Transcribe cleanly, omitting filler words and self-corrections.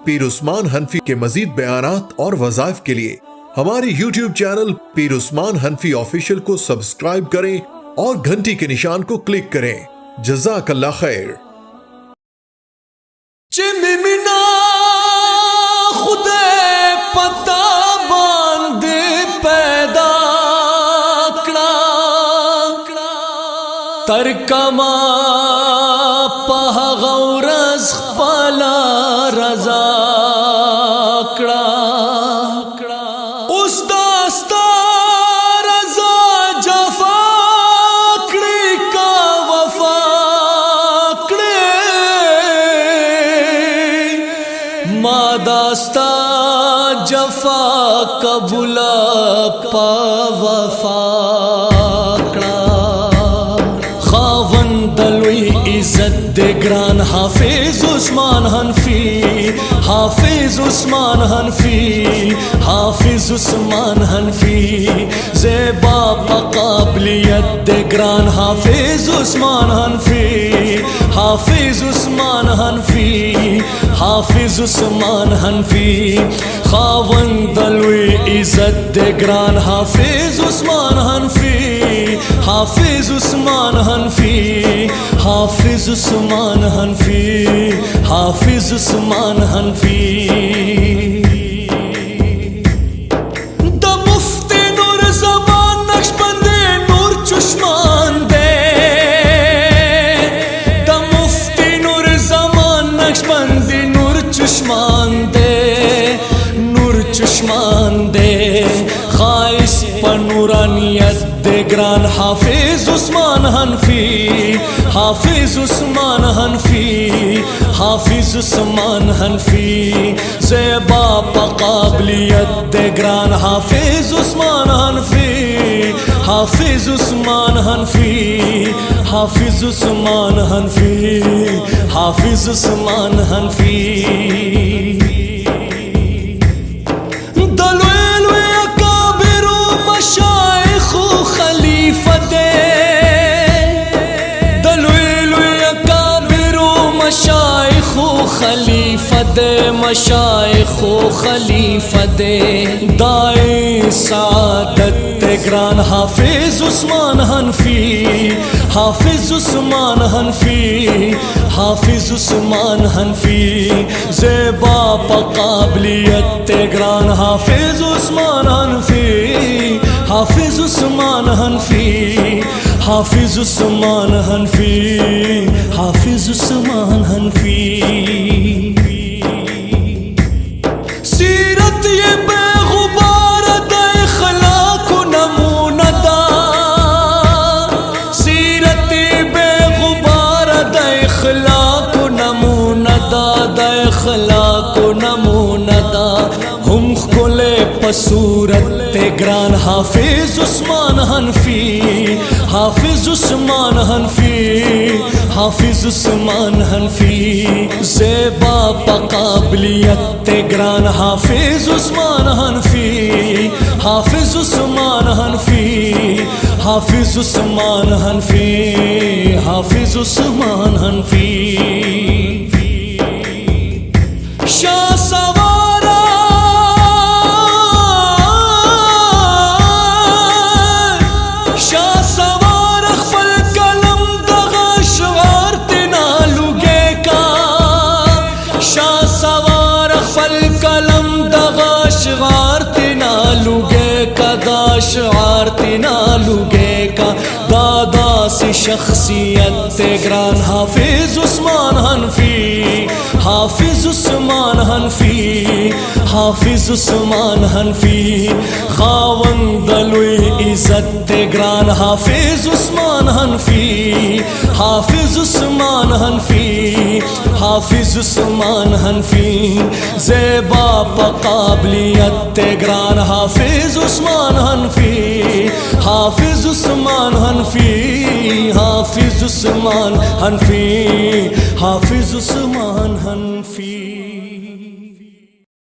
पीर उस्मान हनफी के मजीद बयानात और वज़ाइफ के लिए हमारे YouTube चैनल पीर उस्मान हनफी ऑफिशियल को सब्सक्राइब करें और घंटी के निशान को क्लिक करें। जज़ाकल्लाह खैर। चिमिना खुदे पता बांध पैदा करा तरकमा पह गौरस पला रजा करा उस दास्ता रजा जफा का वफा मादास्ता जफा कबुला पा वफा इज्जत दे ग्रान हाफिज उस्मान हनफी, हाफिज उस्मान हनफी, हाफिज उस्मान हनफी ज़ेबा काबिलियत दे ग्रान हाफिज उस्मान हनफी, हाफिज उस्मान हनफी, हाफिज उस्मान हनफी खावंद अलवी इज्जत दे ग्रान हाफिज उस्मान हनफी, हाफिज उस्मान हनफी, हाफिज उस्मान हनफी, हाफिज उस्मान हनफी द मुफ्ती नूर ज़मान नक्शबंदी नूर चश्मान दे, द मुफ्ती नूर ज़मान नक्शबंदी नूर चश्मान दे, नूर चश्मान दे खाइस पर नूरानियत दे ग्रान हाफिज उस्मान हनफी, हाफिज उस्मान हनफी, हाफिज उस्मान हनफी ज़ेबा काबिलियत दे ग्रान हाफिज उस्मान हनफी, हाफिज उस्मान हनफी, हाफिज उस्मान हनफी, हाफिज उस्मान हनफी खलीफत मशाइखो खलीफत दाई सादत ग्रान हाफिज उस्मान हनफी, हाफिज उस्मान हनफी, हाफिज उस्मान हनफी ज़ेबा काबिलियत ग्रान हाफिज उस्मान हनफी, हाफिज उस्मान हनफी, हाफिज उस्मान हनफी, हाफिज उस्मान हनफी सीरत ये बेगुबार दा इखलाक नमूना दा, सीरत बेगुबार दा इखलाक नमूना दा, दा इखलाक नमूना दा हम खोले पसूरत ग्रान हाफिज उस्मान हनफी, हाफिज उस्मान हनफी, हाफिज उस्मान हनफी ज़ेबा काबिलियत ग्रान हाफिज उस्मान हनफी, हाफिज उस्मान हनफी, हाफिज उस्मान हनफी, हाफिज उस्मान हनफी शाह सवारा शारती नालुगे का दादा सी शख्सियत ग्रान हाफिज उस्मान हनफी, हाफिज उस्मान हनफी, हाफिज उस्मान हनफी खावंद अलवी इज्जत ग्रान हाफिज उस्मान हनफी, हाफिज उस्मान हनफी, हाफिज उस्मान हनफी ज़ेबा काबिलियत ग्रान हाफिज उस्मान हनफी, हाफिज उस्मान हनफी, हाफिज उस्मान हनफी, हाफिज उस्मान हनफी।